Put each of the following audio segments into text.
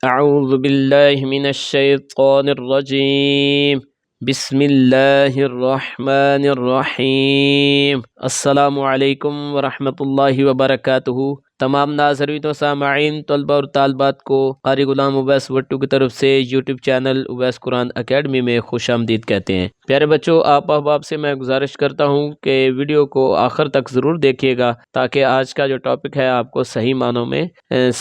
اعوذ باللہ من الشیطان الرجیم بسم اللہ الرحمن الرحیم۔ السلام علیکم ورحمۃ اللہ وبرکاتہ۔ تمام ناظرین و سامعین، طلبہ اور طالبات کو قاری غلام اویس وٹو کی طرف سے یوٹیوب چینل اویس قرآن اکیڈمی میں خوش آمدید کہتے ہیں۔ پیارے بچوں، آپ احباب سے میں گزارش کرتا ہوں کہ ویڈیو کو آخر تک ضرور دیکھیے گا تاکہ آج کا جو ٹاپک ہے آپ کو صحیح معنوں میں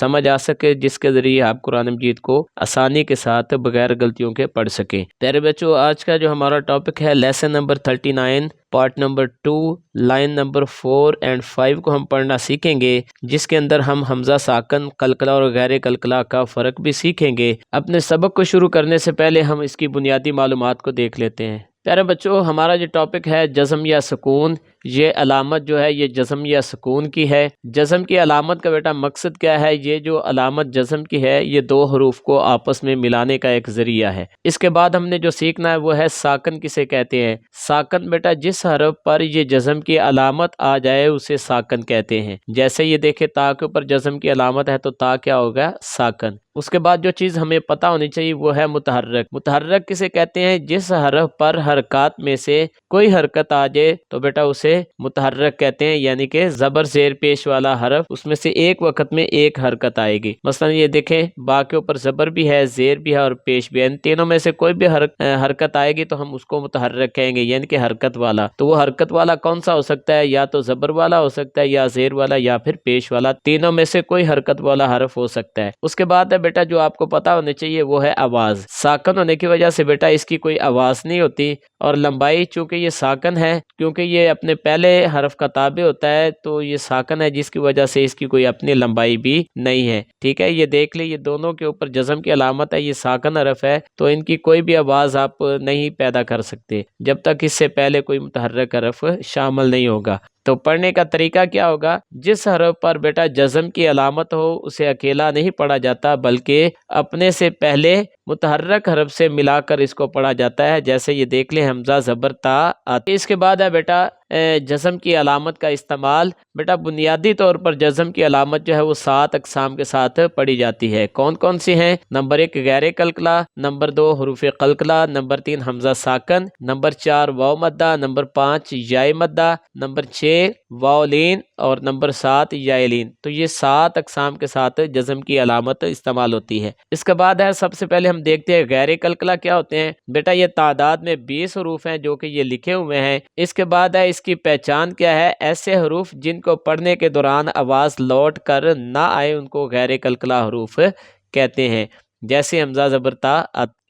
سمجھ آ سکے، جس کے ذریعے آپ قرآن مجید کو آسانی کے ساتھ بغیر غلطیوں کے پڑھ سکیں۔ پیارے بچوں، آج کا جو ہمارا ٹاپک ہے lesson number 39 part number 2 line number 4 اور 5 کو ہم پڑھنا سیکھیں گے، جس کے اندر ہم حمزہ ساکن، قلقلہ اور غیر قلقلہ کا فرق بھی سیکھیں گے۔ اپنے سبق کو شروع کرنے سے پہلے ہم اس کی بنیادی معلومات کو دیکھ لیتے ہیں۔ پیارے بچوں، ہمارا جو ٹاپک ہے جزم یا سکون، یہ علامت جو ہے یہ جزم یا سکون کی ہے۔ جزم کی علامت کا بیٹا مقصد کیا ہے؟ یہ جو علامت جزم کی ہے یہ دو حروف کو آپس میں ملانے کا ایک ذریعہ ہے۔ اس کے بعد ہم نے جو سیکھنا ہے وہ ہے ساکن کسے کہتے ہیں۔ ساکن بیٹا جس حرف پر یہ جزم کی علامت آ جائے اسے ساکن کہتے ہیں۔ جیسے یہ دیکھیں تا کے اوپر جزم کی علامت ہے تو تا کیا ہوگا؟ ساکن۔ اس کے بعد جو چیز ہمیں پتہ ہونی چاہیے وہ ہے متحرک۔ متحرک کسے کہتے ہیں؟ جس حرف پر حرکات میں سے کوئی حرکت آ جائے تو بیٹا اسے متحرک کہتے ہیں، یعنی کہ زبر زیر پیش والا حرف، اس میں سے ایک وقت میں ایک حرکت آئے گی۔ مثلا یہ دیکھیں با کے اوپر زبر بھی ہے، زیر بھی ہے اور پیش بھی ہے، ان تینوں میں سے کوئی بھی حرکت آئے گی تو ہم اس کو متحرک کہیں گے، یعنی کہ حرکت والا۔ تو وہ حرکت والا کون سا ہو سکتا ہے؟ یا تو زبر والا ہو سکتا ہے، یا زیر والا، یا پھر پیش والا، تینوں میں سے کوئی حرکت والا حرف ہو سکتا ہے۔ اس کے بعد ہے بیٹا جو آپ کو پتہ ہونے چاہیے وہ ہے آواز۔ ساکن ہونے کی وجہ سے بیٹا اس کی کوئی آواز نہیں ہوتی، اور لمبائی چونکہ یہ ساکن ہے، کیونکہ یہ اپنے پہلے حرف کا تابع ہوتا ہے تو یہ ساکن ہے، جس کی وجہ سے اس کی کوئی اپنی لمبائی بھی نہیں ہے۔ ٹھیک ہے، یہ دیکھ لیں، یہ دونوں کے اوپر جزم کی علامت ہے، یہ ساکن حرف ہے تو ان کی کوئی بھی آواز آپ نہیں پیدا کر سکتے جب تک اس سے پہلے کوئی متحرک حرف شامل نہیں ہوگا۔ تو پڑھنے کا طریقہ کیا ہوگا؟ جس حرف پر بیٹا جزم کی علامت ہو اسے اکیلا نہیں پڑھا جاتا، بلکہ اپنے سے پہلے متحرک حرف سے ملا کر اس کو پڑھا جاتا ہے۔ جیسے یہ دیکھ لیں حمزہ زبر تا آتی۔ اس کے بعد ہے بیٹا جزم کی علامت کا استعمال۔ بیٹا بنیادی طور پر جزم کی علامت جو ہے وہ 7 اقسام کے ساتھ پڑھی جاتی ہے۔ کون کون سی ہیں؟ نمبر 1 غیر قلقلہ، نمبر 2 حروف قلقلہ، نمبر 3 حمزہ ساکن، نمبر 4 واو مدہ، نمبر 5 یائے مدہ، نمبر 6 واو لین اور نمبر 7 یائے لین۔ تو یہ 7 اقسام کے ساتھ جزم کی علامت استعمال ہوتی ہے۔ اس کے بعد ہے سب سے پہلے ہم دیکھتے ہیں غیر قلقلہ کیا ہوتے ہیں۔ بیٹا یہ تعداد میں 20 حروف ہیں جو کہ یہ لکھے ہوئے ہیں۔ اس کے بعد ہے اس کی پہچان کیا ہے؟ ایسے حروف جن کو پڑھنے کے دوران آواز لوٹ کر نہ آئے ان کو غیر قلقلہ حروف کہتے ہیں، جیسے حمزہ زبر تا۔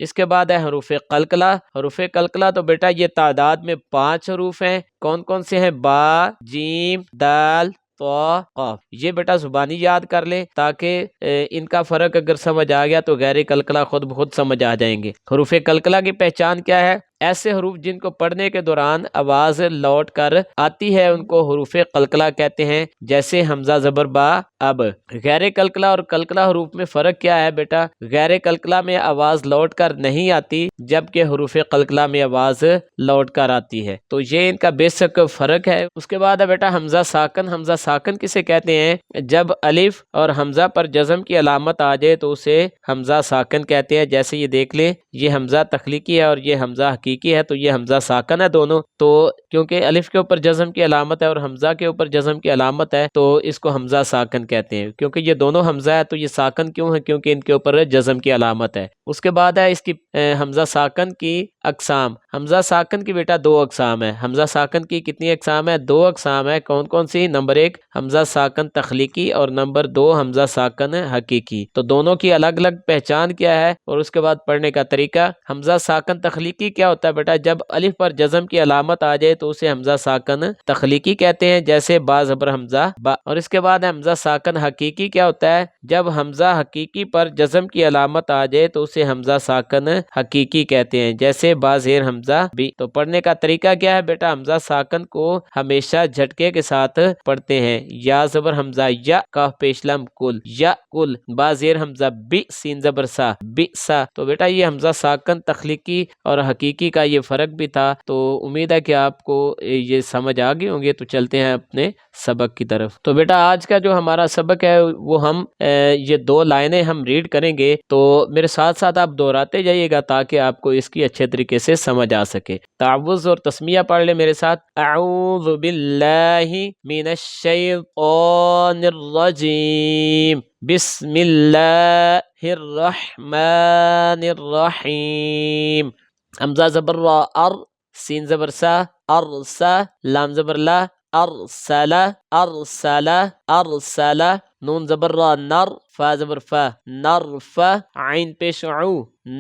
اس کے بعد ہے حروف قلقلہ۔ حروف قلقلہ تو بیٹا یہ تعداد میں 5 حروف ہیں۔ کون کون سے ہیں؟ با، جیم، دال، تو، قاف۔ یہ بیٹا زبانی یاد کر لیں تاکہ ان کا فرق اگر سمجھ آ گیا تو غیر قلقلہ خود بخود سمجھ آ جائیں گے۔ حروف قلقلہ کی پہچان کیا ہے؟ ایسے حروف جن کو پڑھنے کے دوران آواز لوٹ کر آتی ہے ان کو حروف قلقلہ کہتے ہیں، جیسے حمزہ زبر با، اب۔ غیر قلقلہ اور قلقلہ حروف میں فرق کیا ہے بیٹا؟ غیر قلقلہ میں آواز لوٹ کر نہیں آتی، جبکہ حروف قلقلہ میں آواز لوٹ کر آتی ہے۔ تو یہ ان کا بیسک فرق ہے۔ اس کے بعد ہے بیٹا حمزہ ساکن۔ حمزہ ساکن کسے کہتے ہیں؟ جب الف اور حمزہ پر جزم کی علامت آ جائے تو اسے حمزہ ساکن کہتے ہیں۔ جیسے یہ دیکھ لیں یہ حمزہ تخلیقی ہے اور یہ حمزہ حقیقی ہے، تو یہ حمزہ ساکن ہے دونوں۔ تو کیونکہ الف کے اوپر جزم کی علامت ہے اور حمزہ کے اوپر جزم کی علامت ہے تو اس کو حمزہ ساکن کہتے ہیں۔ کیونکہ یہ دونوں حمزہ ہے تو یہ ساکن کیوں ہے؟ کیونکہ ان کے اوپر جزم کی علامت ہے۔ اس کے بعد ہے اس کی حمزہ ساکن کی اقسام۔ حمزہ ساکن کی بیٹا 2 اقسام ہے۔ حمزہ ساکن کی کتنی اقسام ہے؟ 2 اقسام ہے۔ کون کون سی؟ نمبر 1 حمزہ ساکن تخلیقی اور نمبر 2 حمزہ ساکن حقیقی۔ تو دونوں کی الگ الگ پہچان کیا ہے اور اس کے بعد پڑھنے کا طریقہ۔ حمزہ ساکن تخلیقی کیا ہوتا ہے بیٹا؟ جب الف پر جزم کی علامت آ جائے تو اسے حمزہ ساکن تخلیقی کہتے ہیں، جیسے با زبر حمزہ با۔ اور اس کے بعد حمزہ ساکن حقیقی کیا ہوتا ہے؟ جب حمزہ حقیقی پر جزم کی علامت آ جائے تو اسے حمزہ ساکن حقیقی کہتے ہیں، جیسے با زیر حمزہ بی۔ تو پڑھنے کا طریقہ کیا ہے بیٹا؟ حمزہ ساکن کو ہمیشہ جھٹکے کے ساتھ پڑھتے ہیں۔ یا زبر حمزہ یا، کاف پیش لام کل، یا کل، با زیر حمزہ بی، سین زبر سا، بی سا۔ تو بیٹا یہ حمزہ ساکن تخلیقی اور حقیقی کا یہ فرق بھی تھا۔ تو امید ہے کہ آپ کو یہ سمجھ آ گئے ہوں گے۔ تو چلتے ہیں اپنے سبق کی طرف۔ تو بیٹا آج کا جو ہمارا سبق ہے وہ ہم یہ 2 لائنیں ہم ریڈ کریں گے، تو میرے ساتھ ساتھ آپ دہراتے جائیے گا تاکہ آپ کو اس کی اچھے طریقے سے سمجھ آ سکے۔ تعوذ اور تسمیہ پڑھ لیں میرے ساتھ۔ اعوذ باللہ من الشیطان الرجیم، بسم اللہ الرحمن الرحیم۔ حمزہ زبر را، ار، سین زبر سا، ارسا، لام زبر لا، ارسلا، ارسلا، ارسلا، نون زبر را، نر، فا زبر فا، نرفع، عین پیش عو،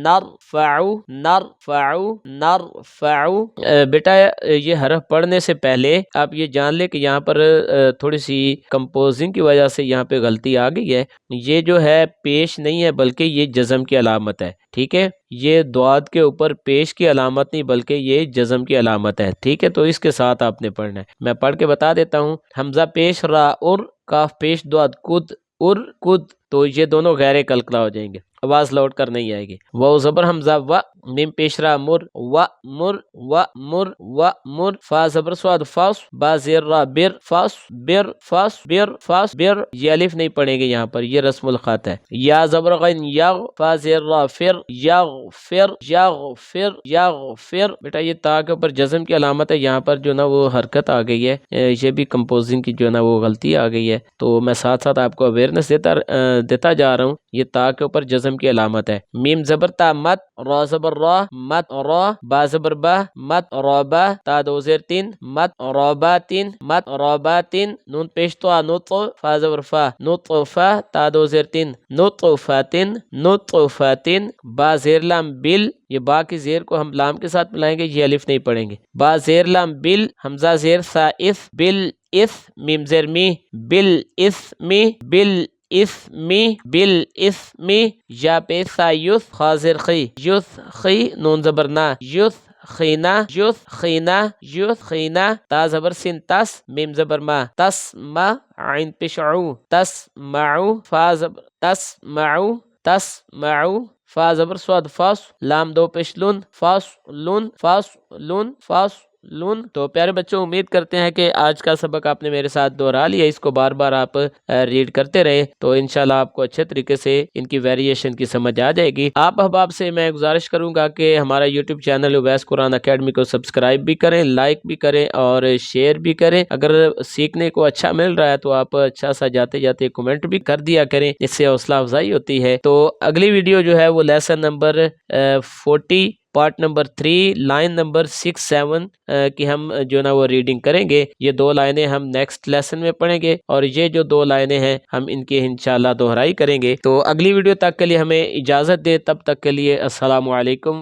نرفعو، نرفعو، نرفعو۔ بیٹا یہ حرف پڑھنے سے پہلے آپ یہ جان لیں کہ یہاں پر تھوڑی سی کمپوزنگ کی وجہ سے یہاں پہ غلطی آ گئی ہے۔ یہ جو ہے پیش نہیں ہے بلکہ یہ جزم کی علامت ہے، ٹھیک ہے؟ یہ دعاد کے اوپر پیش کی علامت نہیں بلکہ یہ جزم کی علامت ہے، ٹھیک ہے؟ تو اس کے ساتھ آپ نے پڑھنا ہے۔ میں پڑھ کے بتا دیتا ہوں۔ حمزہ پیش را، ار، کاف پیش دعاد کد، ار کد، تو یہ دونوں غیر قلقلہ ہو جائیں گے، آواز لوٹ کر نہیں آئے گی۔ واو زبر حمزہ و، میم پیش را، مر، و مر، و مر، و مر، فا زبر سواد فاس، با زیر را، بر، فاس بر، فاس بر، فاس بر، یہ الف نہیں پڑھیں گے یہاں پر، یہ رسم الخط ہے۔ یا زبر غین یغ، فا زیر را، فر، یغفر، یغفر، یغفر۔ بیٹا یہ تا کے اوپر جزم کی علامت ہے، یہاں پر جو نا وہ حرکت آ گئی ہے، یہ بھی کمپوزنگ کی جو نا وہ غلطی آ گئی ہے۔ تو میں ساتھ ساتھ آپ کو اویئرنس دیتا جا رہا ہوں۔ یہ تا کے اوپر جزم کی علامت ہے۔ میم زبر تا، مت، را زبر را، مت را، با زبر با، مت رابا، تا دو زیر تین، مت راباتین، مت راباتین، نون پیش تو، نطف، فا زبر فا، نطفا، تا دو زیر تین، نطفاتین، نطفاتین، با زیر لام بل، یہ با کی زیر کو ہم لام کے ساتھ ملائیں گے، یہ الف نہیں پڑھیں گے۔ با زیر لام بل، حمزہ زیر سا، اف، بل اف، میم زیر می، بل اسمی، بل اسمی، بل اسمی، یا پیسا یس، خا زیر خی، یس خی، نون زبر نا، یس خینا، یس خینا، یس خینا، تا زبر سین تس، میم زبر ما، تس ما، عین پیش عو، تس معو، فا زبر تس معو، تس معو، فا زبر سواد فاس، لام دو پیش لون، فاس لون، فاس لون، فاس لون۔ تو پیارے بچوں امید کرتے ہیں کہ آج کا سبق آپ نے میرے ساتھ دہرا لیا، اس کو بار بار آپ ریڈ کرتے رہے تو انشاءاللہ آپ کو اچھے طریقے سے ان کی ویریشن کی سمجھ آ جائے گی۔ آپ احباب سے میں گزارش کروں گا کہ ہمارا یوٹیوب چینل اویس قرآن اکیڈمی کو سبسکرائب بھی کریں، لائک بھی کریں اور شیئر بھی کریں۔ اگر سیکھنے کو اچھا مل رہا ہے تو آپ اچھا سا جاتے جاتے کمنٹ بھی کر دیا کریں، اس سے حوصلہ افزائی ہوتی ہے۔ تو اگلی ویڈیو جو ہے وہ lesson number 40 part number 3 line number 6-7 کی ہم جو نا وہ ریڈنگ کریں گے۔ یہ 2 لائنیں ہم نیکسٹ لیسن میں پڑھیں گے اور یہ جو 2 لائنیں ہیں ہم ان کی انشاءاللہ دہرائی کریں گے۔ تو اگلی ویڈیو تک کے لیے ہمیں اجازت دے، تب تک کے لیے السلام علیکم